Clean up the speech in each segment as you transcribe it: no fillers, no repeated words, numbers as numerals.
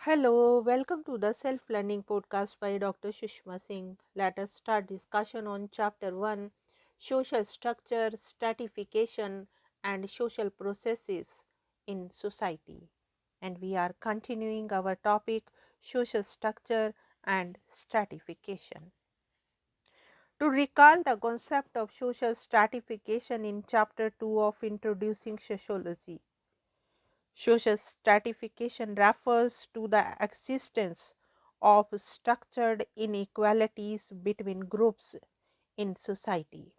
Hello, welcome to the Self Learning Podcast by Dr. Sushma Singh. Let us start discussion on Chapter 1 Social Structure, Stratification, and Social Processes in Society. And we are continuing our topic Social Structure and Stratification. To recall the concept of social stratification in Chapter 2 of Introducing Sociology, social stratification refers to the existence of structured inequalities between groups in society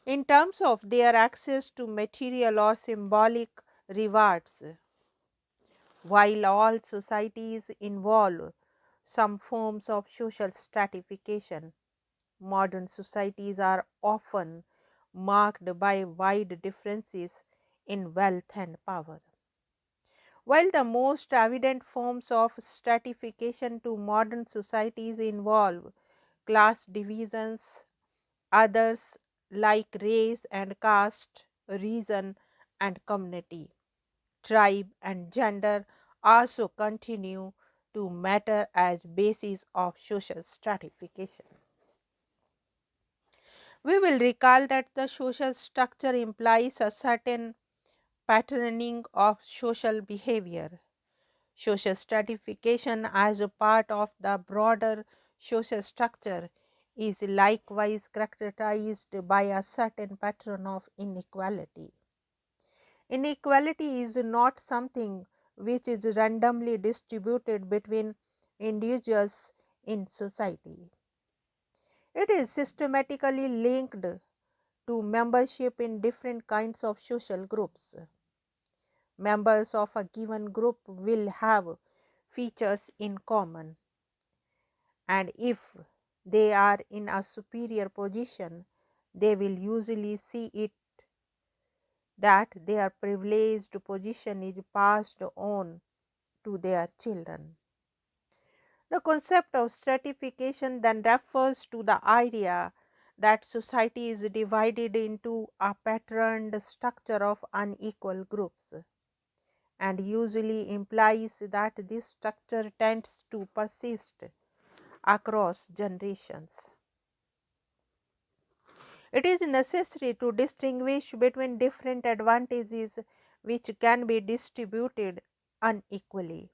in terms of their access to material or symbolic rewards. While all societies involve some forms of social stratification, modern societies are often marked by wide differences in wealth and power. While the most evident forms of stratification to modern societies involve class divisions, others like race and caste, region and community, tribe and gender also continue to matter as basis of social stratification. We will recall that the social structure implies a certain patterning of social behavior. Social stratification as a part of the broader social structure is likewise characterized by a certain pattern of inequality. Inequality is not something which is randomly distributed between individuals in society. It is systematically linked to membership in different kinds of social groups. Members of a given group will have features in common, and if they are in a superior position, they will usually see it that their privileged position is passed on to their children. The concept of stratification then refers to the idea that society is divided into a patterned structure of unequal groups, and usually implies that this structure tends to persist across generations. It is necessary to distinguish between different advantages which can be distributed unequally.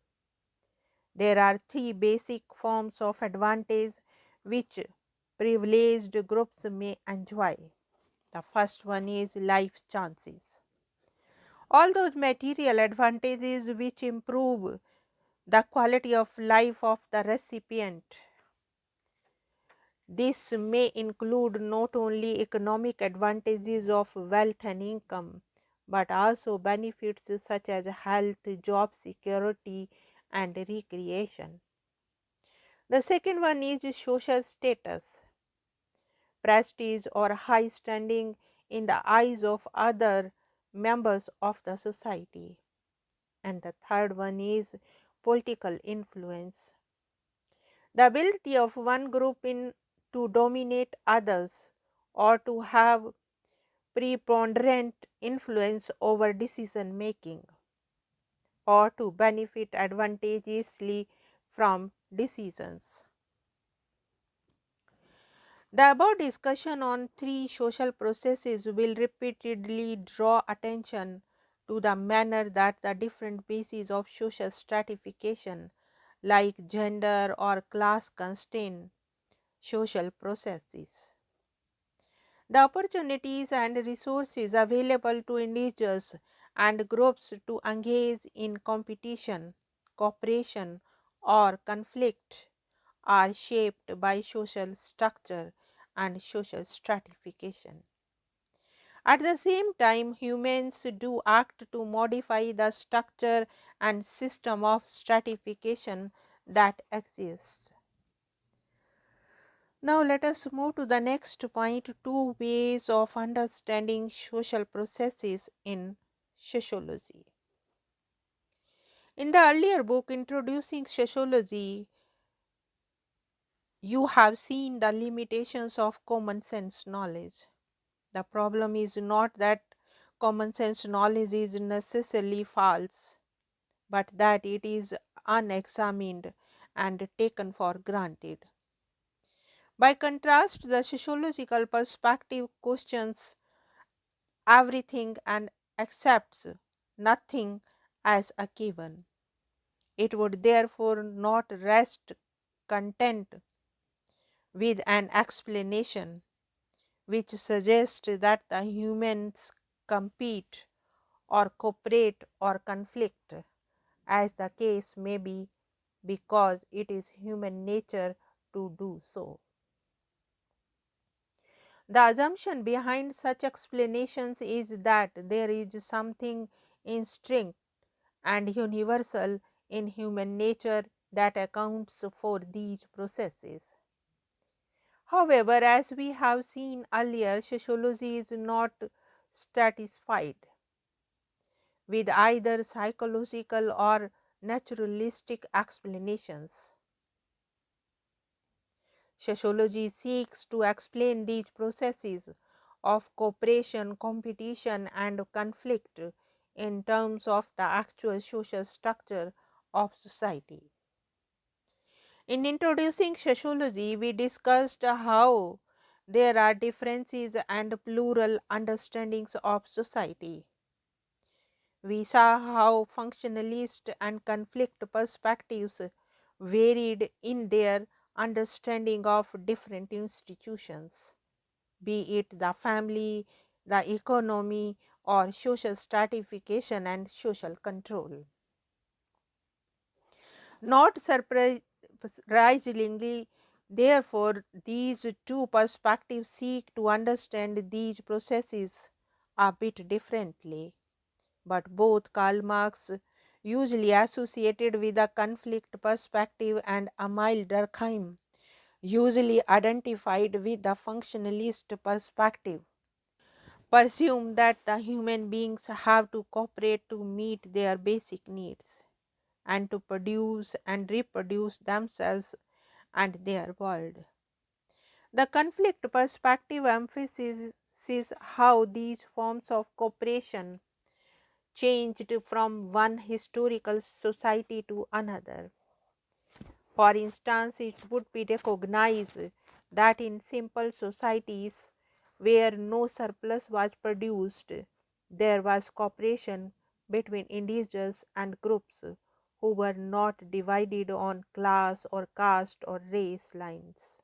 There are three basic forms of advantage which privileged groups may enjoy. The first one is life chances. All those material advantages which improve the quality of life of the recipient. This may include not only economic advantages of wealth and income, but also benefits such as health, job security, and recreation. The second one is social status, prestige or high standing in the eyes of other members of the society. And the third one is political influence, the ability of one group in to dominate others or to have preponderant influence over decision making or to benefit advantageously from decisions. The above discussion on three social processes will repeatedly draw attention to the manner that the different bases of social stratification like gender or class constrain social processes. The opportunities and resources available to individuals and groups to engage in competition, cooperation, or conflict are shaped by social structure and social stratification. At the same time, humans do act to modify the structure and system of stratification that exists. Now let us move to the next point, two ways of understanding social processes in sociology. In the earlier book introducing sociology, you have seen the limitations of common sense knowledge. The problem is not that common sense knowledge is necessarily false, but that it is unexamined and taken for granted. By contrast, the sociological perspective questions everything and accepts nothing as a given. It would therefore not rest content with an explanation which suggests that the humans compete or cooperate or conflict, as the case may be, because it is human nature to do so. The assumption behind such explanations is that there is something instinct and universal in human nature that accounts for these processes. However, as we have seen earlier, sociology is not satisfied with either psychological or naturalistic explanations. Sociology seeks to explain these processes of cooperation, competition, and conflict in terms of the actual social structure of society. In introducing sociology, we discussed how there are differences and plural understandings of society. We saw how functionalist and conflict perspectives varied in their understanding of different institutions, be it the family, the economy, or social stratification and social control. Not surprisingly, therefore, these two perspectives seek to understand these processes a bit differently. But both Karl Marx, usually associated with a conflict perspective, and Emile Durkheim, usually identified with the functionalist perspective, presume that the human beings have to cooperate to meet their basic needs and to produce and reproduce themselves and their world. The conflict perspective emphasizes how these forms of cooperation changed from one historical society to another. For instance, it would be recognized that in simple societies where no surplus was produced, there was cooperation between individuals and groups who were not divided on class or caste or race lines.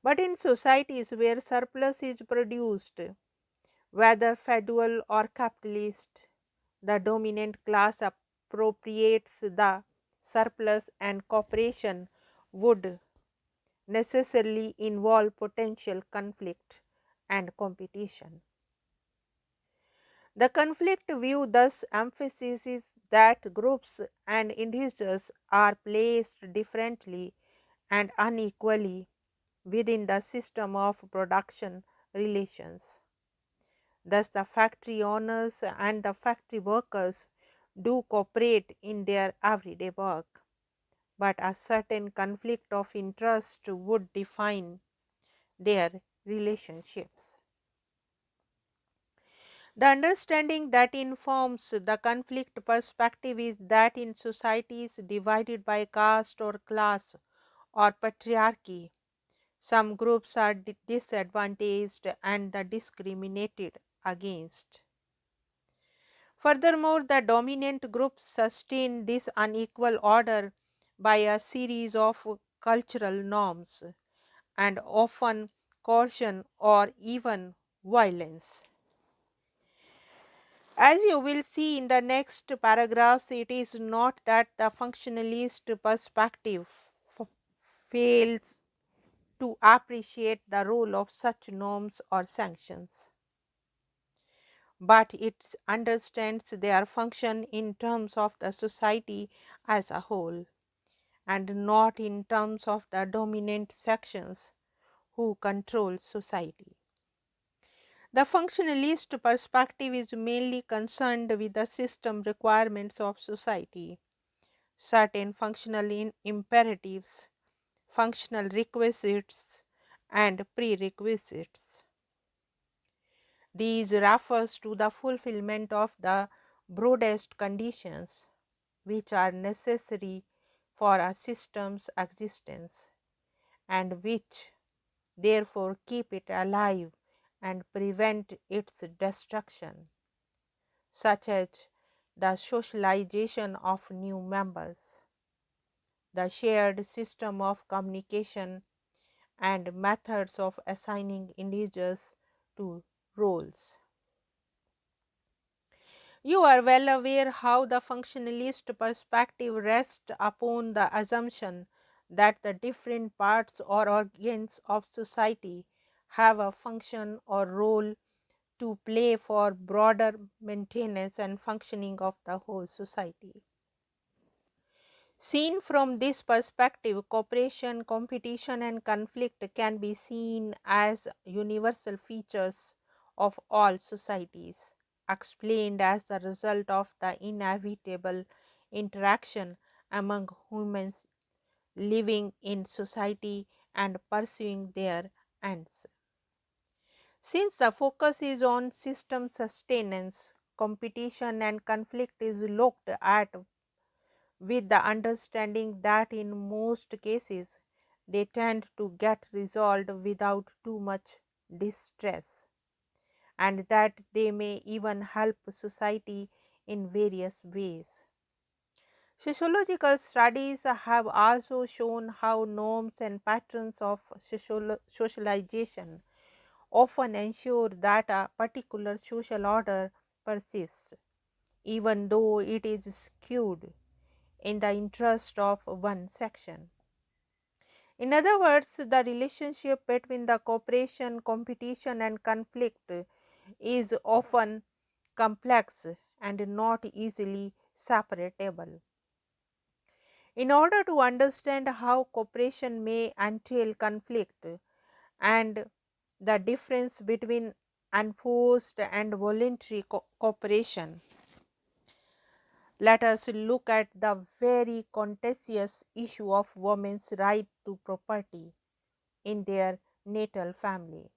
But in societies where surplus is produced, whether feudal or capitalist, the dominant class appropriates the surplus, and cooperation would necessarily involve potential conflict and competition. The conflict view thus emphasizes that groups and individuals are placed differently and unequally within the system of production relations. Thus, the factory owners and the factory workers do cooperate in their everyday work, but a certain conflict of interest would define their relationships. The understanding that informs the conflict perspective is that in societies divided by caste or class or patriarchy, some groups are disadvantaged and discriminated against. Furthermore, the dominant groups sustain this unequal order by a series of cultural norms and often coercion or even violence. As you will see in the next paragraphs, it is not that the functionalist perspective fails to appreciate the role of such norms or sanctions, but it understands their function in terms of the society as a whole and not in terms of the dominant sections who control society. The functionalist perspective is mainly concerned with the system requirements of society, certain functional imperatives, functional requisites, and prerequisites. These refers to the fulfillment of the broadest conditions, which are necessary for a system's existence and which therefore keep it alive and prevent its destruction, such as the socialization of new members, the shared system of communication, and methods of assigning individuals to roles. You are well aware how the functionalist perspective rests upon the assumption that the different parts or organs of society have a function or role to play for broader maintenance and functioning of the whole society. Seen from this perspective, cooperation, competition, and conflict can be seen as universal features of all societies, explained as the result of the inevitable interaction among humans living in society and pursuing their ends. Since the focus is on system sustenance, competition and conflict is looked at with the understanding that in most cases they tend to get resolved without too much distress, and that they may even help society in various ways. Sociological studies have also shown how norms and patterns of socialization often ensure that a particular social order persists, even though it is skewed in the interest of one section. In other words, the relationship between the cooperation, competition, and conflict is often complex and not easily separable. In order to understand how cooperation may entail conflict and the difference between enforced and voluntary cooperation, let us look at the very contentious issue of women's right to property in their natal family.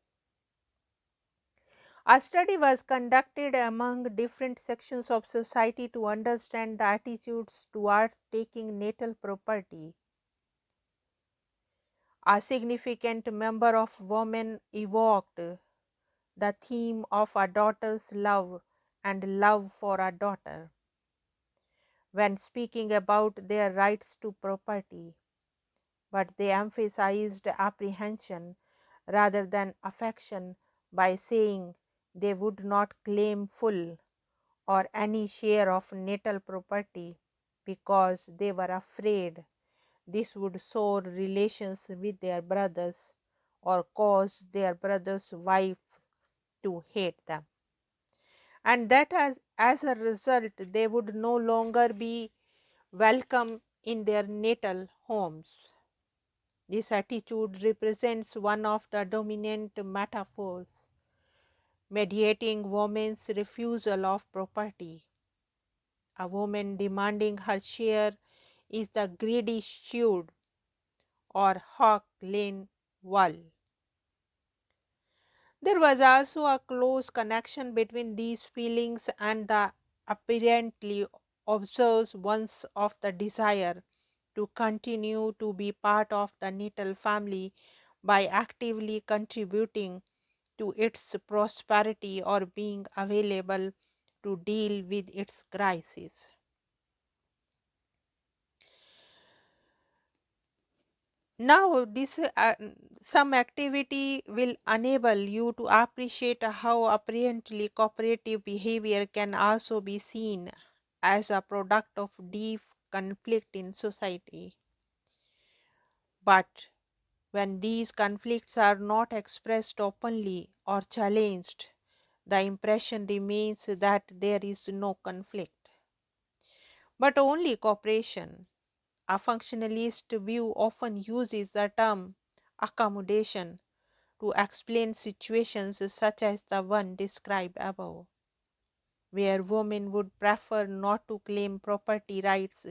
A study was conducted among different sections of society to understand the attitudes towards taking natal property. A significant number of women evoked the theme of a daughter's love and love for a daughter when speaking about their rights to property, but they emphasized apprehension rather than affection by saying they would not claim full or any share of natal property because they were afraid this would sour relations with their brothers or cause their brother's wife to hate them, and that as a result they would no longer be welcome in their natal homes. This attitude represents one of the dominant metaphors mediating women's refusal of property. A woman demanding her share is the greedy shewed or hawk lane wall. There was also a close connection between these feelings and the apparently observes ones of the desire to continue to be part of the natal family by actively contributing to its prosperity or being available to deal with its crisis. Now, this some activity will enable you to appreciate how apparently cooperative behavior can also be seen as a product of deep conflict in society. But when these conflicts are not expressed openly or challenged, the impression remains that there is no conflict, but only cooperation. A functionalist view often uses the term accommodation to explain situations such as the one described above, where women would prefer not to claim property rights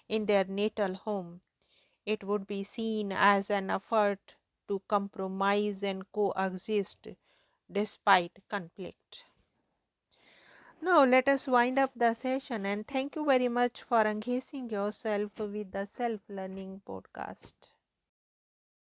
in their natal home. It would be seen as an effort to compromise and coexist despite conflict. Now let us wind up the session and thank you very much for engaging yourself with the self learning podcast.